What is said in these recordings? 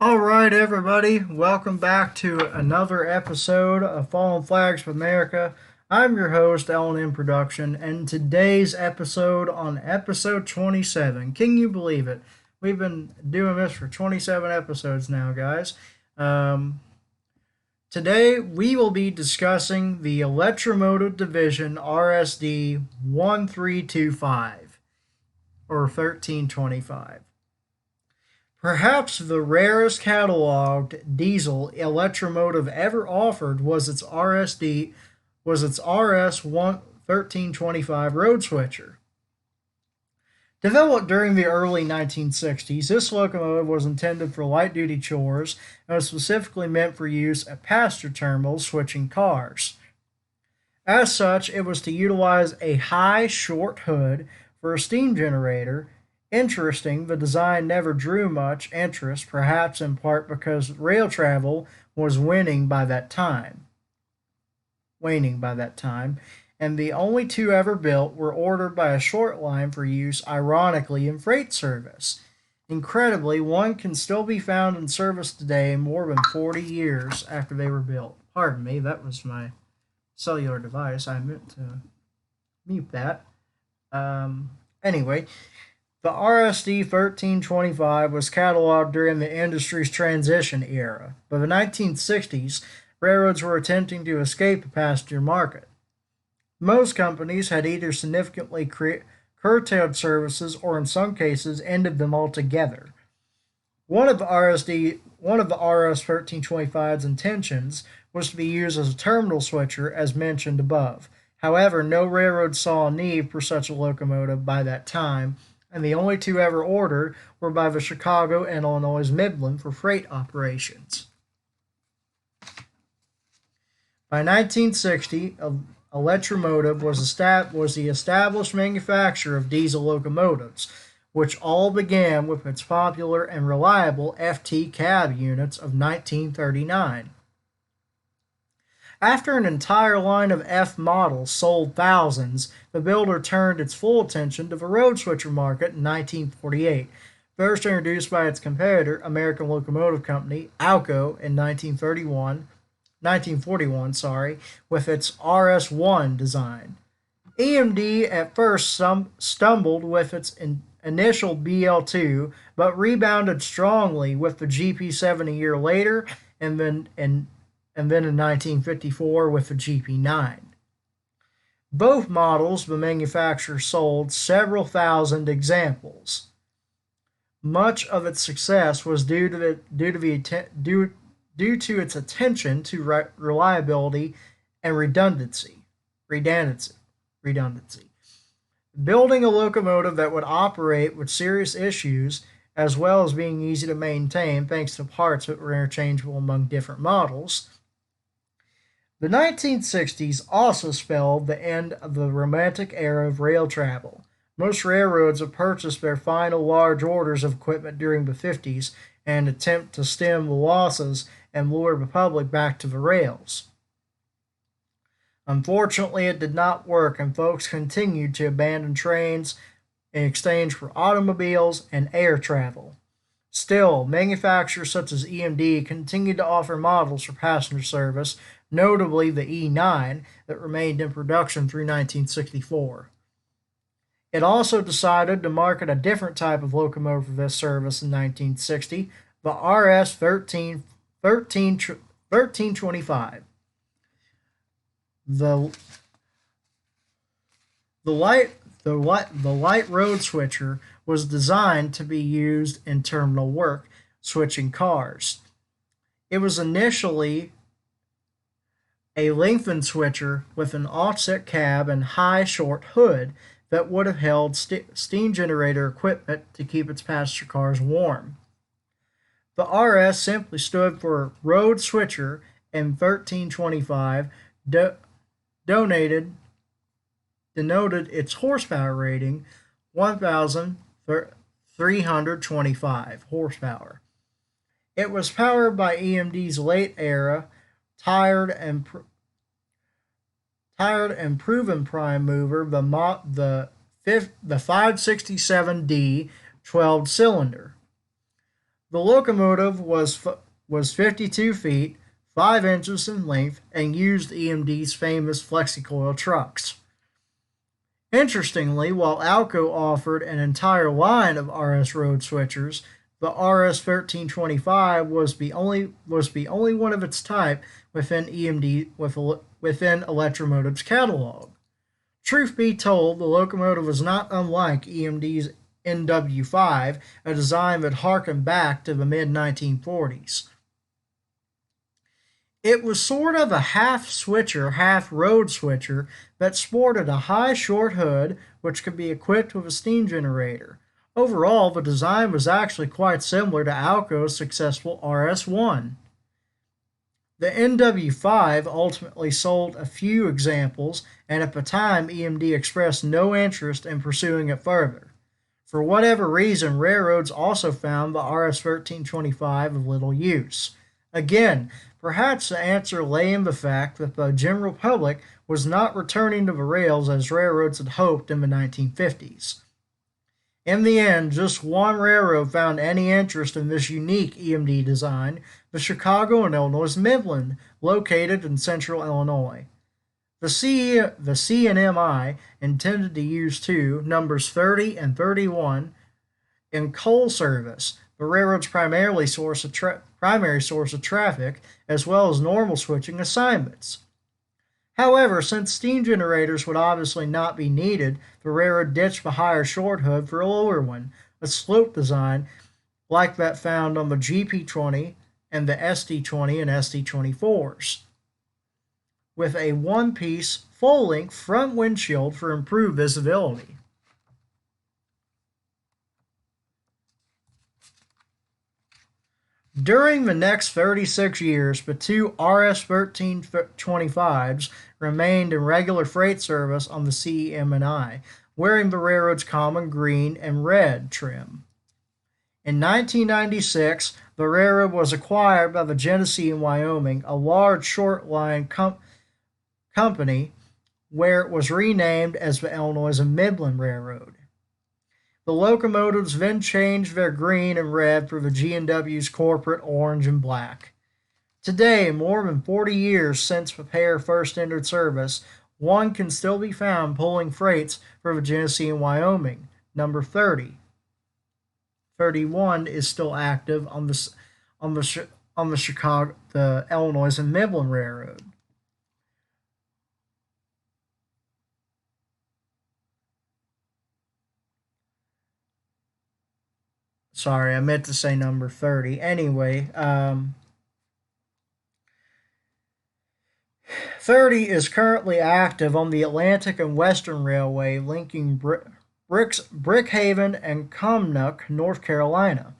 All right, everybody, welcome back to another episode of Fallen Flags for America. I'm your host, L&M Production, and today's episode on episode 27. Can you believe it? We've been doing this for 27 episodes now, guys. Um, Today we will be discussing the Electro-Motive Division RSD 1325 or 1325. Perhaps the rarest cataloged diesel electromotive ever offered was its RS1325 road switcher. Developed during the early 1960s, this locomotive was intended for light-duty chores and was specifically meant for use at passenger terminals switching cars. As such, it was to utilize a high, short hood for a steam generator. Interesting, the design never drew much interest, perhaps in part because rail travel was waning by that time, and the only two ever built were ordered by a short line for use, ironically, in freight service. Incredibly, one can still be found in service today more than 40 years after they were built. Pardon me, that was my cellular device. I meant to mute that. Anyway, the RSD 1325 was cataloged during the industry's transition era. By the 1960s, railroads were attempting to escape the passenger market. Most companies had either significantly curtailed services or in some cases ended them altogether. One of the RS1325's intentions was to be used as a terminal switcher, as mentioned above. However, no railroad saw a need for such a locomotive by that time, and the only two ever ordered were by the Chicago and Illinois Midland for freight operations. By 1960, Electro-Motive was the established manufacturer of diesel locomotives, which all began with its popular and reliable FT cab units of 1939. After an entire line of F models sold thousands, the builder turned its full attention to the road switcher market in 1948, first introduced by its competitor, American Locomotive Company, ALCO, in 1941, with its RS1 design. EMD at first stumbled with its initial BL2, but rebounded strongly with the GP7 a year later, and then in 1954 with the GP9. Both models the manufacturer sold several thousand examples. Much of its success was due to its attention to reliability and redundancy. Building a locomotive that would operate with serious issues, as well as being easy to maintain thanks to parts that were interchangeable among different models. The 1960s also spelled the end of the romantic era of rail travel. Most railroads have purchased their final large orders of equipment during the 50s in an attempt to stem the losses and lure the public back to the rails. Unfortunately, it did not work, and folks continued to abandon trains in exchange for automobiles and air travel. Still, manufacturers such as EMD continued to offer models for passenger service, notably the E9, that remained in production through 1964. It also decided to market a different type of locomotive for this service in 1960, the RS1325. The light road switcher was designed to be used in terminal work, switching cars. It was initially a lengthened switcher with an offset cab and high short hood that would have held steam generator equipment to keep its passenger cars warm. The RS simply stood for road switcher, and 1325 denoted its horsepower rating 1,325 horsepower. It was powered by EMD's late era tired and proven prime mover, the 567D 12-cylinder. The locomotive was 52 feet, 5 inches in length, and used EMD's famous flexi-coil trucks. Interestingly, while Alco offered an entire line of RS road switchers, the RS1325 was the only one of its type within within Electro-Motive's catalog. Truth be told, the locomotive was not unlike EMD's NW5, a design that harkened back to the mid-1940s. It was sort of a half switcher, half road switcher that sported a high short hood which could be equipped with a steam generator. Overall, the design was actually quite similar to Alco's successful RS1. The NW5 ultimately sold a few examples, and at the time EMD expressed no interest in pursuing it further. For whatever reason, railroads also found the RS1325 of little use. Again, perhaps the answer lay in the fact that the general public was not returning to the rails as railroads had hoped in the 1950s. In the end, just one railroad found any interest in this unique EMD design, the Chicago and Illinois Midland, located in central Illinois. The C&IM intended to use two, numbers 30 and 31, in coal service, the railroad's primary source of traffic, as well as normal switching assignments. However, since steam generators would obviously not be needed, the railroad ditched the higher short hood for a lower one, a slope design like that found on the GP20 and the SD20 and SD24s, with a one-piece, full-length front windshield for improved visibility. During the next 36 years, the two RS1325s remained in regular freight service on the C&I, wearing the railroad's common green and red trim. In 1996, the railroad was acquired by the Genesee Wyoming, a large short line company, where it was renamed as the Illinois and Midland Railroad. The locomotives then changed their green and red for the G&W's corporate orange and black. Today, more than 40 years since the pair first entered service, one can still be found pulling freights for the Genesee and Wyoming, number 30. 31 is still active on the Illinois and Midland Railroad. Sorry, I meant to say number 30. Anyway, 30 is currently active on the Atlantic and Western Railway linking Brookhaven and Cumnock, North Carolina.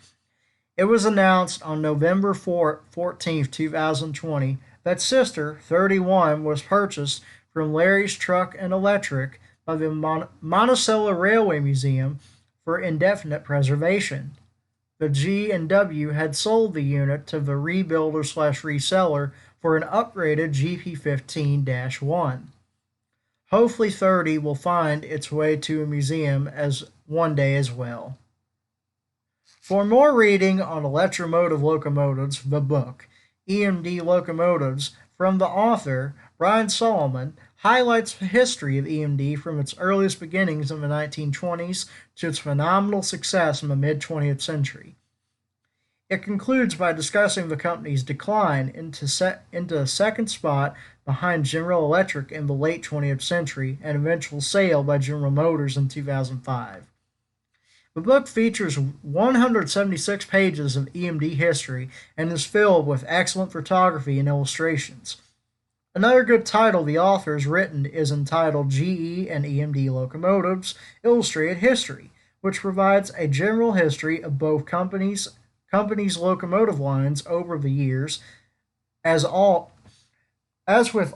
It was announced on November 14, 2020, that Sister 31 was purchased from Larry's Truck and Electric by the Monticello Railway Museum for indefinite preservation. The G&W had sold the unit to the rebuilder/reseller for an upgraded GP15-1. Hopefully 30 will find its way to a museum as one day as well. For more reading on electromotive locomotives, the book, EMD Locomotives, from the author, Brian Solomon, highlights the history of EMD from its earliest beginnings in the 1920s to its phenomenal success in the mid-20th century. It concludes by discussing the company's decline into a second spot behind General Electric in the late 20th century and eventual sale by General Motors in 2005. The book features 176 pages of EMD history and is filled with excellent photography and illustrations. Another good title the author has written is entitled GE and EMD Locomotives, Illustrated History, which provides a general history of both companies' locomotive lines over the years. As with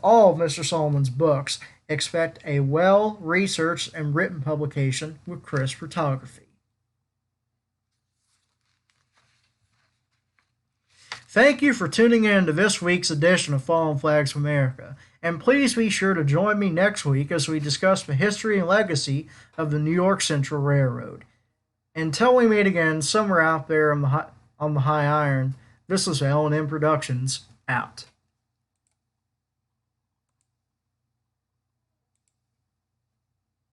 all of Mr. Solomon's books, expect a well-researched and written publication with crisp photography. Thank you for tuning in to this week's edition of Fallen Flags of America, and please be sure to join me next week as we discuss the history and legacy of the New York Central Railroad. Until we meet again somewhere out there on the high iron. This is L&M Productions, out.